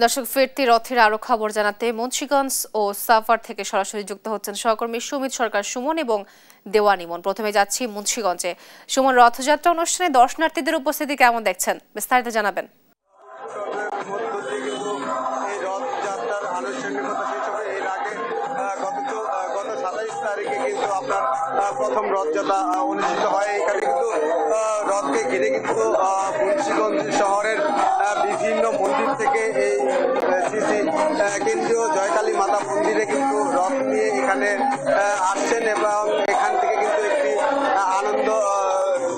দর্শক, ফিরতি রথের আরো খবর জানাতে মুন্সিগঞ্জ ও সাভার থেকে সরাসরি যুক্ত হচ্ছেন সহকর্মী সুমিত সরকার সুমন এবং দেওয়ান ইমন। প্রথমে যাচ্ছি মুন্সিগঞ্জে। সুমন, রথযাত্রা অনুষ্ঠানে দর্শনার্থীদের উপস্থিতি কেমন দেখছেন, বিস্তারিত জানাবেন। প্রথম রথযাত্রা অনুষ্ঠিত হয়। এখানে কিন্তু রথকে ঘিরে কিন্তু মুন্সিগঞ্জ শহরের বিভিন্ন মন্দির থেকে এই কেন্দ্রীয় জয়কালী মাতা মন্দিরে কিন্তু রথ নিয়ে এখানে আসছেন এবং এখান থেকে কিন্তু একটি আনন্দ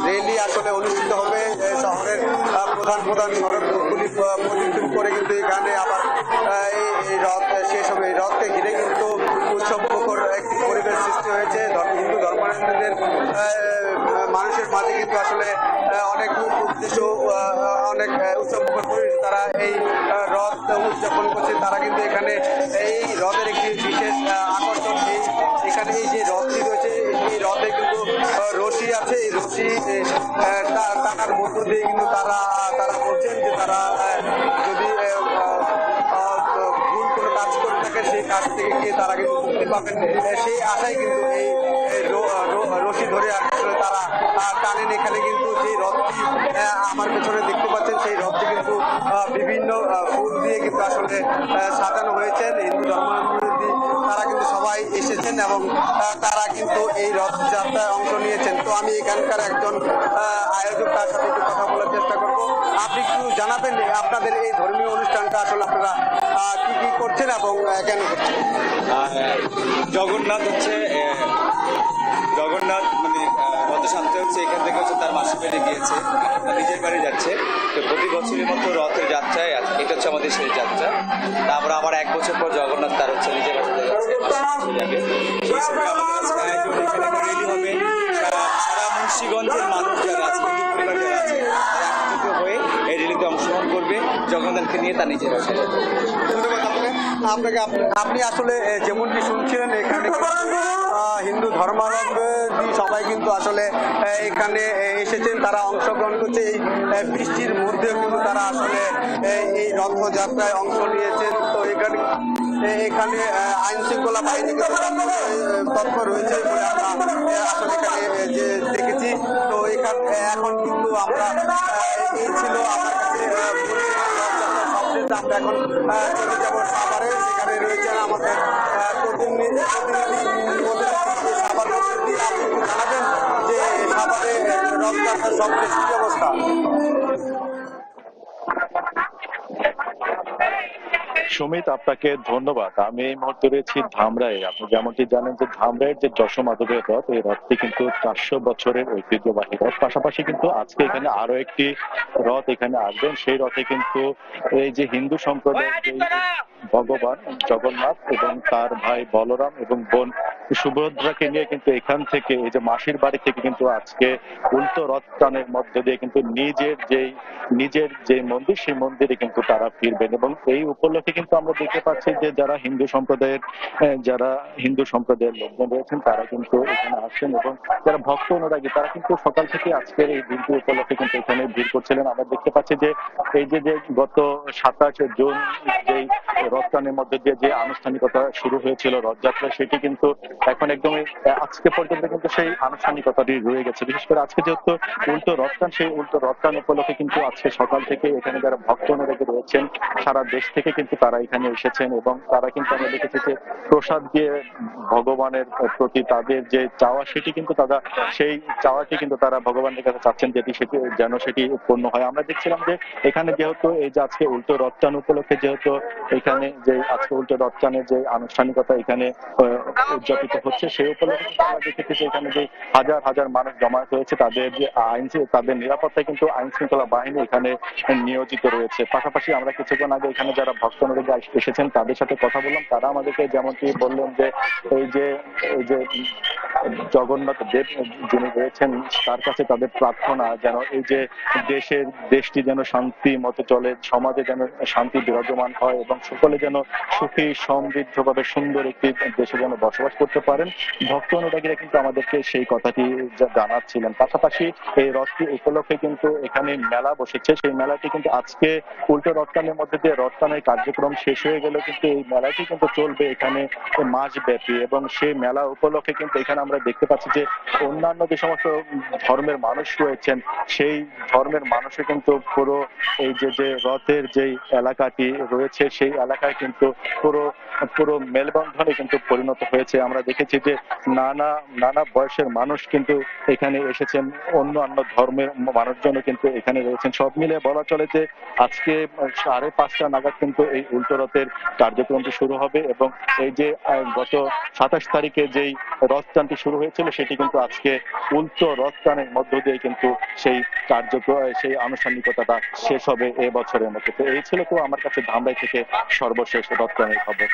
র্যালি আসলে অনুষ্ঠিত হবে। শহরের প্রধান সড়কগুলি প্রদক্ষিণ করে কিন্তু এখানে আবার এই রথ শেষ হবে। এই রথকে ঘিরে কিন্তু উৎসবমুখর একটি পরিবেশ সৃষ্টি হয়েছে। হিন্দু ধর্মাবলম্বীদের মানুষের মাঝে কিন্তু আসলে অনেক উদ্দেশ্য, অনেক উৎসবমুখর পরিবেশ। তারা এই রথ উদযাপন করছে। তারা কিন্তু এখানে এই রথের একটি বিশেষ আকর্ষণ, এখানে এই যে রথটি রয়েছে এই রথে কিন্তু রশি আছে। এই রশি টাকার মধ্য দিয়ে কিন্তু তারা বলছেন যে তারা যদি ভুল কোনো কাজ করে থাকে সেই কাজ থেকে গিয়ে তারা কিন্তু মুক্তি পাবেন, সেই আশায় কিন্তু এই রশি ধরে আসলে তারা টানেন। এখানে কিন্তু যে রথটি আমার পেছনে দেখতে পাচ্ছেন সেই রথটি কিন্তু বিভিন্ন ফুল দিয়ে কিন্তু আসলে সাজানো হয়েছে। হিন্দু ধর্মাবলম্বী তারা কিন্তু সবাই এসেছেন এবং তারা কিন্তু এই রথযাত্রায় অংশ নিয়েছেন। তো আমি এখানকার একজন আয়োজক, তার সাথে একটু কথা বলার চেষ্টা করব। আপনি একটু জানাবেন আপনাদের এই ধর্মীয় অনুষ্ঠানটা আসলে আপনারা কি কি করছেন এবং কেন করছেন? জগন্নাথ মানে গত সপ্তাহে হচ্ছে এখান থেকে হচ্ছে তার মাসির বাড়ি গিয়েছে, নিজের বাড়ি যাচ্ছে। তো প্রতি বছরের মতো রথের যাত্রায় এটা হচ্ছে আমাদের সেই যাত্রা। তারপর আবার 1 বছর পর জগন্নাথ তার হচ্ছে নিজের বাড়িতে যাচ্ছে, যাবে। সেই হিসেবে আমাদের আজকে আয়োজন এখানে রেডি হবে। সারা মুন্সিগঞ্জের মানুষ যারা আছে, হিন্দু পরিবার যারা আছে, তারা একত্রিত হয়ে এই রেলিতে অংশগ্রহণ করবে, জগন্নাথকে নিয়ে তার নিজের বাসায় যাবে। আপনাকে আপনি আসলে যেমনটি শুনছিলেন এখানে হিন্দু ধর্মাবলম্বী সবাই কিন্তু আসলে এখানে এসেছেন, তারা অংশগ্রহণ করছে। এই বৃষ্টির মধ্যেও কিন্তু তারা আসলে এই রথযাত্রায় অংশ নিয়েছেন। তো এখানে আইন শৃঙ্খলা বাহিনী তৎপর রয়েছে বলে আমরা আসলে এখানে যে দেখেছি। তো এখানে এখন কিন্তু আমরা এই ছিল আমার কাছে আমরা এখন চলে যাবো সাভারে। সেখানে রয়েছেন আমাদের প্রতিনিধি সাভার প্রতিনিধি। আপনি জানাবেন যে সাভারে রথযাত্রার সবচেয়ে কি অবস্থা? সুমিত, আপনাকে ধন্যবাদ। আমি এই মুহূর্তে রয়েছি ধামরাই। আপনি যেমনটি জানেন যে ধামরাইয়ের যে যশোমাধবের রথ, এই রথটি কিন্তু 400 বছরের ঐতিহ্যবাহী রথ। পাশাপাশি কিন্তু আজকে এখানে আরো একটি রথ এখানে আসবেন। সেই রথে কিন্তু এই যে হিন্দু সম্প্রদায়ের যে ভগবান জগন্নাথ এবং তার ভাই বলরাম এবং বোন সুভদ্রাকে নিয়ে কিন্তু এখান থেকে এই যে মাসির বাড়ি থেকে কিন্তু আজকে উল্টো রথ টানের মধ্য দিয়ে কিন্তু নিজের যে মন্দির, সেই মন্দিরে কিন্তু তারা ফিরবেন। এবং এই উপলক্ষে কিন্তু আমরা দেখতে পাচ্ছি যে যারা হিন্দু সম্প্রদায়ের লোকজন রয়েছেন তারা কিন্তু এখানে আসছেন এবং যারা ভক্ত অনুরাগী তারা কিন্তু সকাল থেকে আজকের এই দিনটি উপলক্ষে কিন্তু এখানে ভিড় করছিলেন। আমরা দেখতে পাচ্ছি যে এই যে গত 27 জুন যেই রথ টানের মধ্যে দিয়ে যে আনুষ্ঠানিকতা শুরু হয়েছিল রথযাত্রা, সেটি কিন্তু এখন একদমই আজকে পর্যন্ত কিন্তু সেই আনুষ্ঠানিকতাটি রয়ে গেছে। বিশেষ করে আজকে যেহেতু উল্টো রথ টান, সেই উল্টো রথ টান উপলক্ষে কিন্তু আজকে সকাল থেকে এখানে যারা ভক্ত অনুরাগী রয়েছেন সারা দেশ থেকে কিন্তু তারা এখানে এসেছেন এবং তারা কিন্তু আমরা দেখেছি যে প্রসাদ দিয়ে ভগবানের প্রতি তাদের যে চাওয়া, সেটি কিন্তু সেই চাওয়াটি কিন্তু তারা ভগবানের কাছে চাচ্ছেন যেন সেটি পূর্ণ হয়। আমরা দেখছিলাম যে এখানে যেহেতু এই যে আজকে উল্টো রথ টান উপলক্ষে যেহেতু এখানে যে আজকে উল্টো রথ টানের যে আনুষ্ঠানিকতা এখানে উদযাপিত হচ্ছে, সেই উপলক্ষে আমরা দেখেছি যে এখানে যে হাজার হাজার মানুষ জমায়েত হয়েছে, তাদের নিরাপত্তায় কিন্তু আইন শৃঙ্খলা বাহিনী এখানে নিয়োজিত রয়েছে। পাশাপাশি আমরা কিছুক্ষণ আগে এখানে যারা ভক্ত অনুরাগী এসেছেন তাদের সাথে কথা বললাম। তারা আমাদেরকে যেমনটি বললেন যে এই যে জগন্নাথ দেব যিনি রয়েছেন তার কাছে তাদের প্রার্থনা যেন এই যে দেশটি যেন শান্তি মতো চলে, সমাজে যেন শান্তি বিরাজমান হয় এবং সকলে সকলে যেন সুখী সমৃদ্ধভাবে সুন্দর একটি দেশে যেন বসবাস করতে পারেন। ভক্ত অনুরাগীরা কিন্তু আমাদেরকে সেই কথাটি জানাচ্ছিলেন। পাশাপাশি এই রথটি উপলক্ষে কিন্তু এখানে মেলা বসেছে, সেই মেলাটি কিন্তু আজকে উল্টো রথটানের মধ্যে দিয়ে রথটানের কার্যক্রম শেষ হয়ে গেল, কিন্তু এই মেলাটি কিন্তু চলবে এখানে মাস ব্যাপী। এবং সেই মেলা উপলক্ষে কিন্তু এখানে আমরা দেখতে পাচ্ছি যে অন্যান্য যে সমস্ত ধর্মের মানুষ রয়েছেন সেই ধর্মের মানুষও কিন্তু পুরো এই যে রথের যেই এলাকাটি রয়েছে সেই এলাকায় কিন্তু পুরো পুরো মেলবন্ধনে কিন্তু পরিণত হয়েছে। আমরা দেখেছি যে নানা বয়সের মানুষ কিন্তু এখানে এসেছেন, অন্য ধর্মের মানুষজনও কিন্তু এখানে রয়েছেন। সব মিলে বলা চলে যে আজকে 5:30 নাগাদ কিন্তু এই উল্টো রথের কার্যক্রমটি শুরু হবে এবং এই যে গত 27 তারিখে যেই রথটানটি শুরু হয়েছিল সেটি কিন্তু আজকে উল্টো রথটানের মধ্য দিয়ে কিন্তু সেই কার্যক্রম সেই আনুষ্ঠানিকতাটা শেষ হবে এবছরের মধ্যে। তো এই ছিল তো আমার কাছে ধামরাই থেকে সর্বশেষ রথটানের খবর।